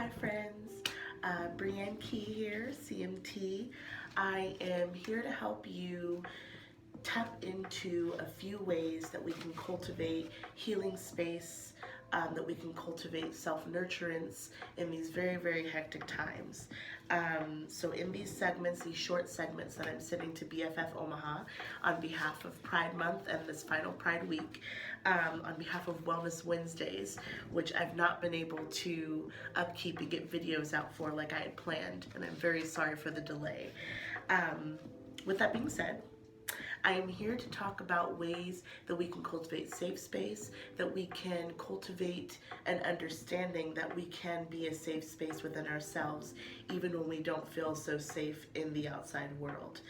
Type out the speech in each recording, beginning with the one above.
Hi friends, Brianne Key here, CMT. I am here to help you tap into a few ways that we can cultivate healing space, that we can cultivate self-nurturance in these very, very hectic times. So in these segments, these short segments that I'm sending to BFF Omaha on behalf of Pride Month and this final Pride Week, on behalf of Wellness Wednesdays, which I've not been able to upkeep and get videos out for like I had planned, and I'm very sorry for the delay. With that being said, I am here to talk about ways that we can cultivate safe space, that we can cultivate an understanding that we can be a safe space within ourselves, even when we don't feel so safe in the outside world.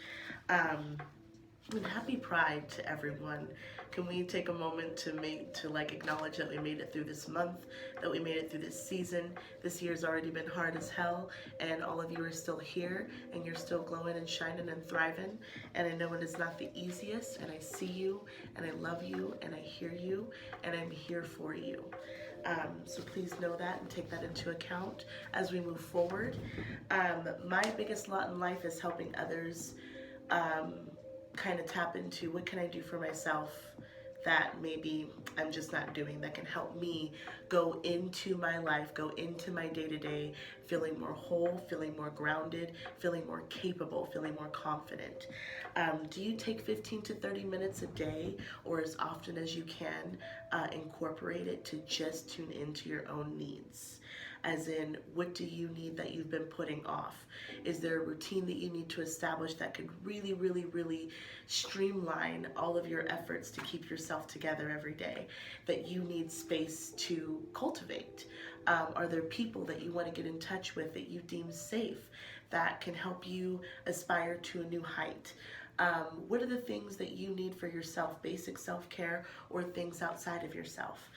And happy Pride to everyone. Can we take a moment to acknowledge that we made it through this month, that we made it through this season. This year's already been hard as hell, and all of you are still here, and you're still glowing and shining and thriving. And I know it is not the easiest, and I see you, and I love you, and I hear you, and I'm here for you. So please know that and take that into account as we move forward. My biggest lot in life is helping others kind of tap into what can I do for myself that maybe I'm just not doing, that can help me go into my life, go into my day-to-day feeling more whole, feeling more grounded, feeling more capable, feeling more confident. Do you take 15 to 30 minutes a day, or as often as you can, incorporate it to just tune into your own needs? As in, what do you need that you've been putting off? Is there a routine that you need to establish that could really, really, really streamline all of your efforts to keep yourself together every day, that you need space to cultivate? Are there people that you want to get in touch with that you deem safe, that can help you aspire to a new height? What are the things that you need for yourself, basic self-care or things outside of yourself?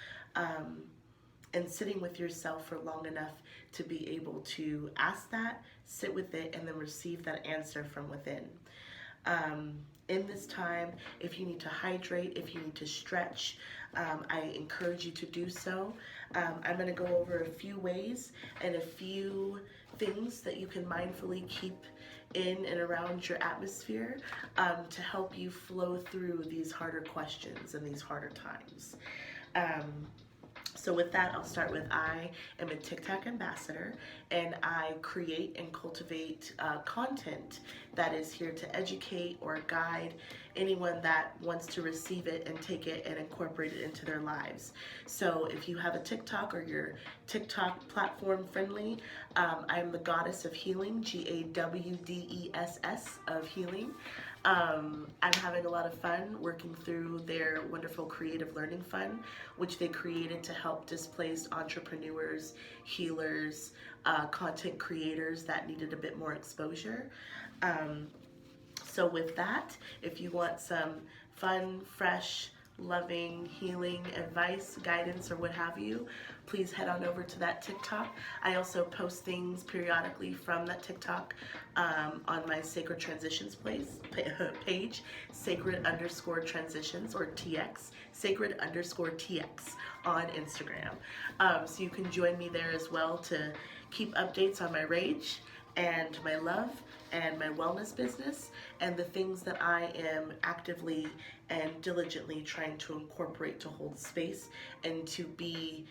And sitting with yourself for long enough to be able to ask that, sit with it, and then receive that answer from within. In this time, if you need to hydrate, if you need to stretch, I encourage you to do so. I'm going to go over a few ways and a few things that you can mindfully keep in and around your atmosphere to help you flow through these harder questions and these harder times. So with that, I'll start with I am a TikTok ambassador, and I create and cultivate content that is here to educate or guide anyone that wants to receive it and take it and incorporate it into their lives. So if you have a TikTok or your TikTok platform friendly, I'm the Goddess of Healing, GAWDESS of Healing. I'm having a lot of fun working through their wonderful Creative Learning Fund, which they created to help displaced entrepreneurs, healers, content creators that needed a bit more exposure. So with that, if you want some fun, fresh, loving, healing advice, guidance, or what have you, please head on over to that TikTok. I also post things periodically from that TikTok on my Sacred Transitions page, Sacred_Transitions, or TX, Sacred_TX on Instagram. So you can join me there as well to keep updates on my rage and my love and my wellness business and the things that I am actively and diligently trying to incorporate to hold space and to be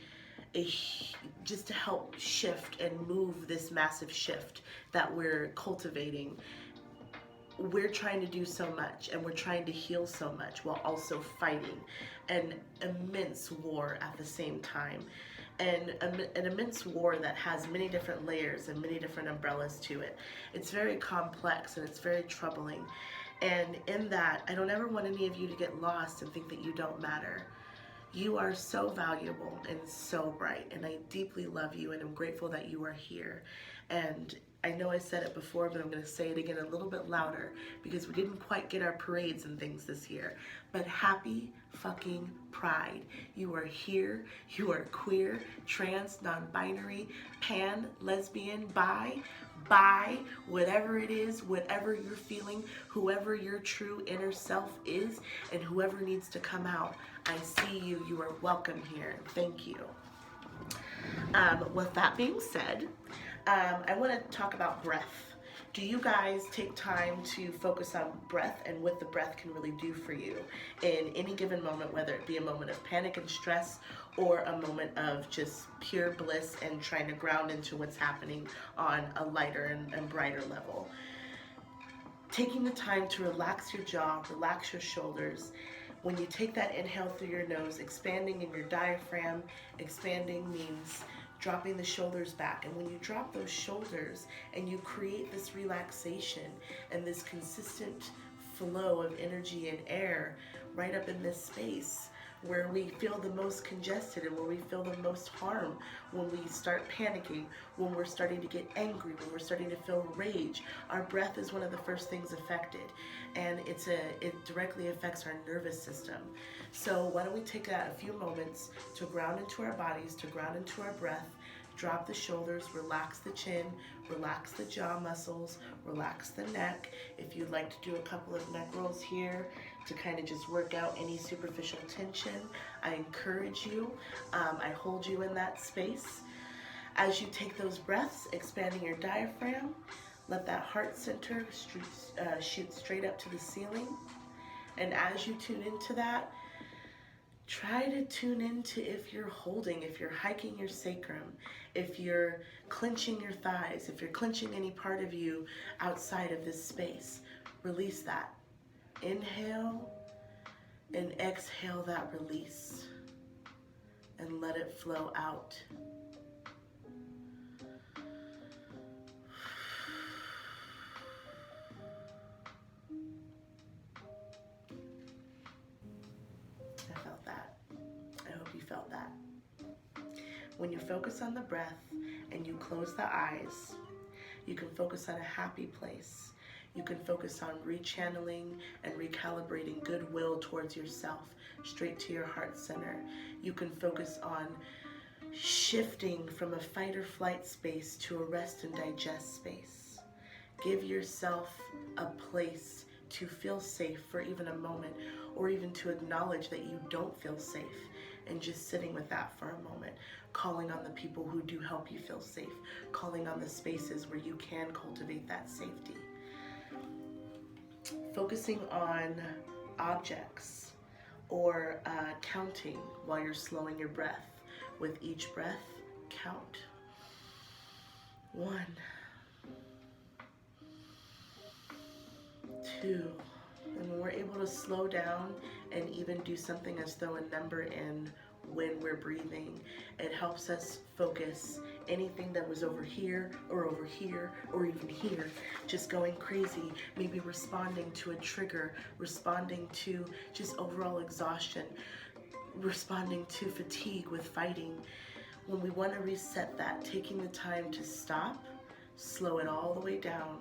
just to help shift and move this massive shift that we're cultivating. We're trying to do so much and we're trying to heal so much while also fighting an immense war at the same time. And an immense war that has many different layers and many different umbrellas to it. It's very complex and it's very troubling. And in that, I don't ever want any of you to get lost and think that you don't matter. You are so valuable and so bright, and I deeply love you, and I'm grateful that you are here. And I know I said it before, but I'm going to say it again a little bit louder because we didn't quite get our parades and things this year. But happy fucking Pride. You are here. You are queer, trans, non-binary, pan, lesbian, bi, whatever it is, whatever you're feeling, whoever your true inner self is, and whoever needs to come out. I see you. You are welcome here. Thank you. With that being said, I want to talk about breath. Do you guys take time to focus on breath and what the breath can really do for you in any given moment, whether it be a moment of panic and stress or a moment of just pure bliss and trying to ground into what's happening on a lighter and brighter level? Taking the time to relax your jaw, relax your shoulders. When you take that inhale through your nose, expanding in your diaphragm, expanding means dropping the shoulders back. And when you drop those shoulders and you create this relaxation and this consistent flow of energy and air right up in this space, where we feel the most congested and where we feel the most harm, when we start panicking, when we're starting to get angry, when we're starting to feel rage. Our breath is one of the first things affected, and it directly affects our nervous system. So why don't we take a few moments to ground into our bodies, to ground into our breath, drop the shoulders, relax the chin, relax the jaw muscles, relax the neck. If you'd like to do a couple of neck rolls here to kind of just work out any superficial tension, I encourage you. I hold you in that space. As you take those breaths, expanding your diaphragm, let that heart center shoot straight up to the ceiling. And as you tune into that, try to tune into if you're holding, if you're hiking your sacrum, if you're clenching your thighs, if you're clenching any part of you outside of this space. Release that. Inhale and exhale that release and let it flow out. I felt that. I hope you felt that. When you focus on the breath and you close the eyes, you can focus on a happy place. You can focus on rechanneling and recalibrating goodwill towards yourself, straight to your heart center. You can focus on shifting from a fight or flight space to a rest and digest space. Give yourself a place to feel safe for even a moment, or even to acknowledge that you don't feel safe, and just sitting with that for a moment, calling on the people who do help you feel safe, calling on the spaces where you can cultivate that safety. Focusing on objects or counting while you're slowing your breath. With each breath, count. 1, 2. And when we're able to slow down and even do something as though a number in when we're breathing, it helps us focus anything that was over here or even here, just going crazy, maybe responding to a trigger, responding to just overall exhaustion, responding to fatigue with fighting. When we want to reset that, taking the time to stop, slow it all the way down,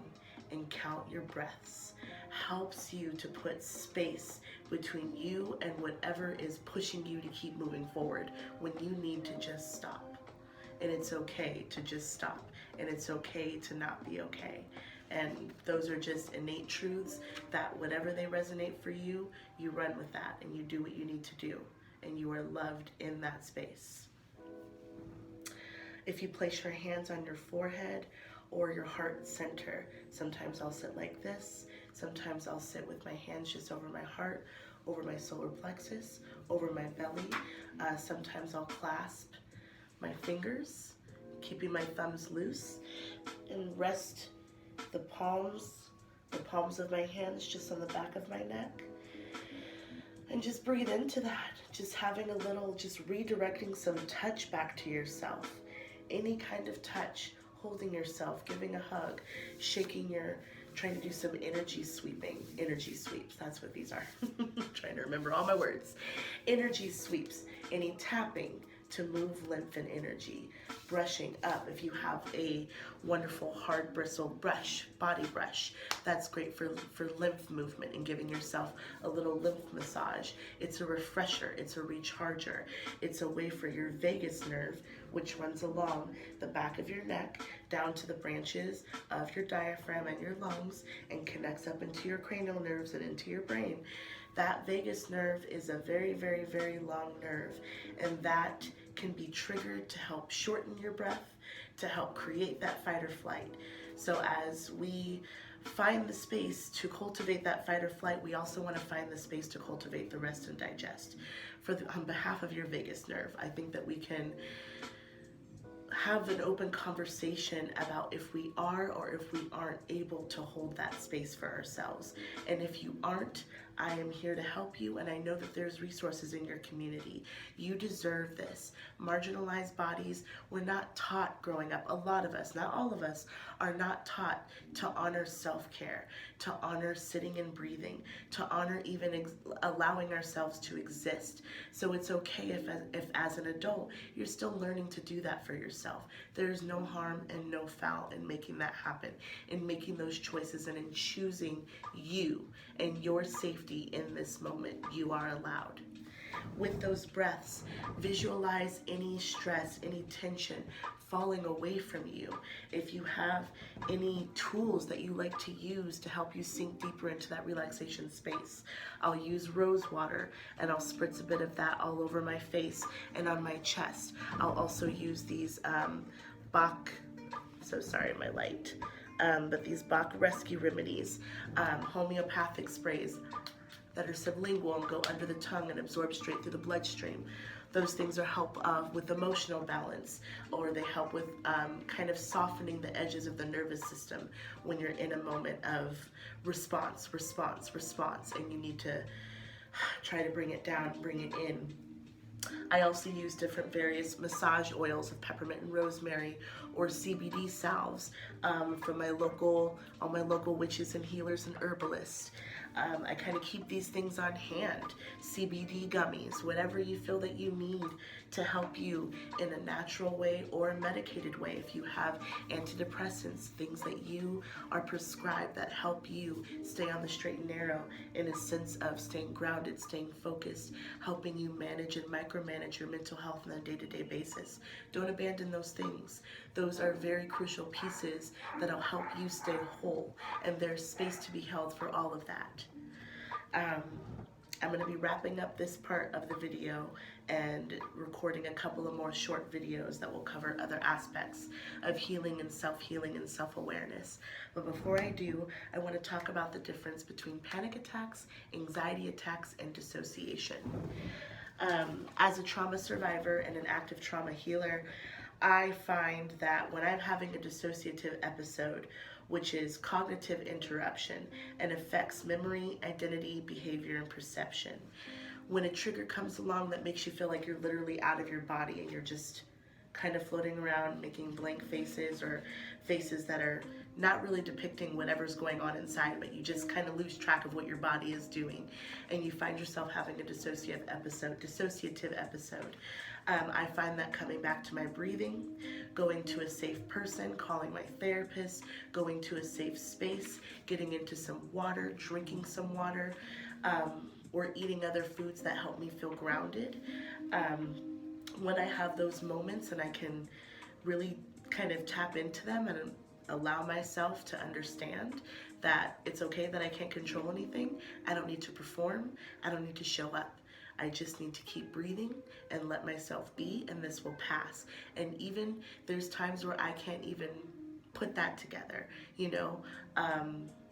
and count your breaths helps you to put space between you and whatever is pushing you to keep moving forward when you need to just stop. And it's okay to just stop, and it's okay to not be okay. And those are just innate truths that whatever they resonate for you, you run with that and you do what you need to do, and you are loved in that space. If you place your hands on your forehead or your heart center, sometimes I'll sit like this, sometimes I'll sit with my hands just over my heart, over my solar plexus, over my belly. Sometimes I'll clasp my fingers, keeping my thumbs loose, and rest the palms of my hands just on the back of my neck. And just breathe into that, just having a little, just redirecting some touch back to yourself. Any kind of touch, holding yourself, giving a hug, shaking trying to do some energy sweeps, that's what these are. Trying to remember all my words. Energy sweeps, any tapping to move lymph and energy. Brushing up, if you have a wonderful hard bristled brush, body brush, that's great for lymph movement and giving yourself a little lymph massage. It's a refresher, it's a recharger. It's a way for your vagus nerve, which runs along the back of your neck, down to the branches of your diaphragm and your lungs, and connects up into your cranial nerves and into your brain. That vagus nerve is a very, very, very long nerve, and that can be triggered to help shorten your breath, to help create that fight or flight. So as we find the space to cultivate that fight or flight, we also want to find the space to cultivate the rest and digest. On behalf of your vagus nerve, I think that we can have an open conversation about if we are or if we aren't able to hold that space for ourselves. And if you aren't, I am here to help you, and I know that there's resources in your community. You deserve this. Marginalized bodies were not taught growing up. A lot of us, not all of us, are not taught to honor self-care, to honor sitting and breathing, to honor even allowing ourselves to exist. So it's okay if as an adult, you're still learning to do that for yourself. There's no harm and no foul in making that happen, in making those choices, and in choosing you and your safety in this moment. You are allowed. With those breaths, visualize any stress, any tension falling away from you. If you have any tools that you like to use to help you sink deeper into that relaxation space, I'll use rose water and I'll spritz a bit of that all over my face and on my chest. I'll also use these Bach, so sorry my light, but these Bach rescue remedies, homeopathic sprays that are sublingual and go under the tongue and absorb straight through the bloodstream. Those things are help with emotional balance, or they help with kind of softening the edges of the nervous system when you're in a moment of response, and you need to try to bring it down, bring it in. I also use different various massage oils of peppermint and rosemary, or CBD salves from all my local witches and healers and herbalists. I kind of keep these things on hand. CBD gummies, whatever you feel that you need to help you in a natural way or a medicated way. If you have antidepressants, things that you are prescribed that help you stay on the straight and narrow in a sense of staying grounded, staying focused, helping you manage and micromanage your mental health on a day-to-day basis. Don't abandon those things. Those are very crucial pieces that'll help you stay whole, and there's space to be held for all of that. I'm going to be wrapping up this part of the video and recording a couple of more short videos that will cover other aspects of healing and self-awareness. But before I do, I want to talk about the difference between panic attacks, anxiety attacks, and dissociation. As a trauma survivor and an active trauma healer, I find that when I'm having a dissociative episode, which is cognitive interruption and affects memory, identity, behavior, and perception, when a trigger comes along that makes you feel like you're literally out of your body and you're just kind of floating around making blank faces, or faces that are not really depicting whatever's going on inside, but you just kind of lose track of what your body is doing, and you find yourself having a dissociative episode. I find that coming back to my breathing, going to a safe person, calling my therapist, going to a safe space, getting into some water, drinking some water, or eating other foods that help me feel grounded. When I have those moments and I can really kind of tap into them and allow myself to understand that it's okay that I can't control anything, I don't need to perform, I don't need to show up. I just need to keep breathing and let myself be, and this will pass. And even there's times where I can't even put that together,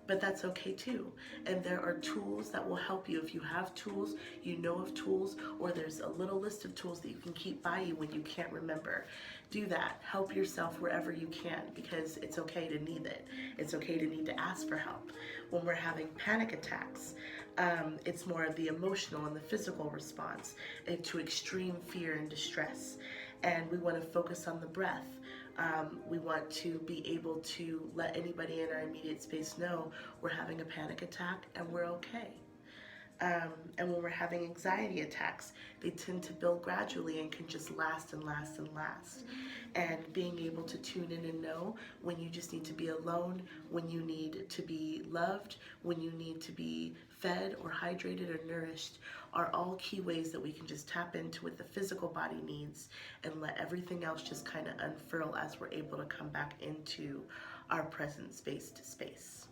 but that's okay too. And there are tools that will help you. If you have tools, you know of tools, or there's a little list of tools that you can keep by you when you can't remember. Do that. Help yourself wherever you can, because it's okay to need it. It's okay to need to ask for help. When we're having panic attacks, it's more of the emotional and the physical response to extreme fear and distress. And we want to focus on the breath. We want to be able to let anybody in our immediate space know we're having a panic attack and we're okay. And when we're having anxiety attacks, they tend to build gradually and can just last and last and last. And being able to tune in and know when you just need to be alone, when you need to be loved, when you need to be fed or hydrated or nourished, are all key ways that we can just tap into what the physical body needs and let everything else just kind of unfurl as we're able to come back into our present space to space.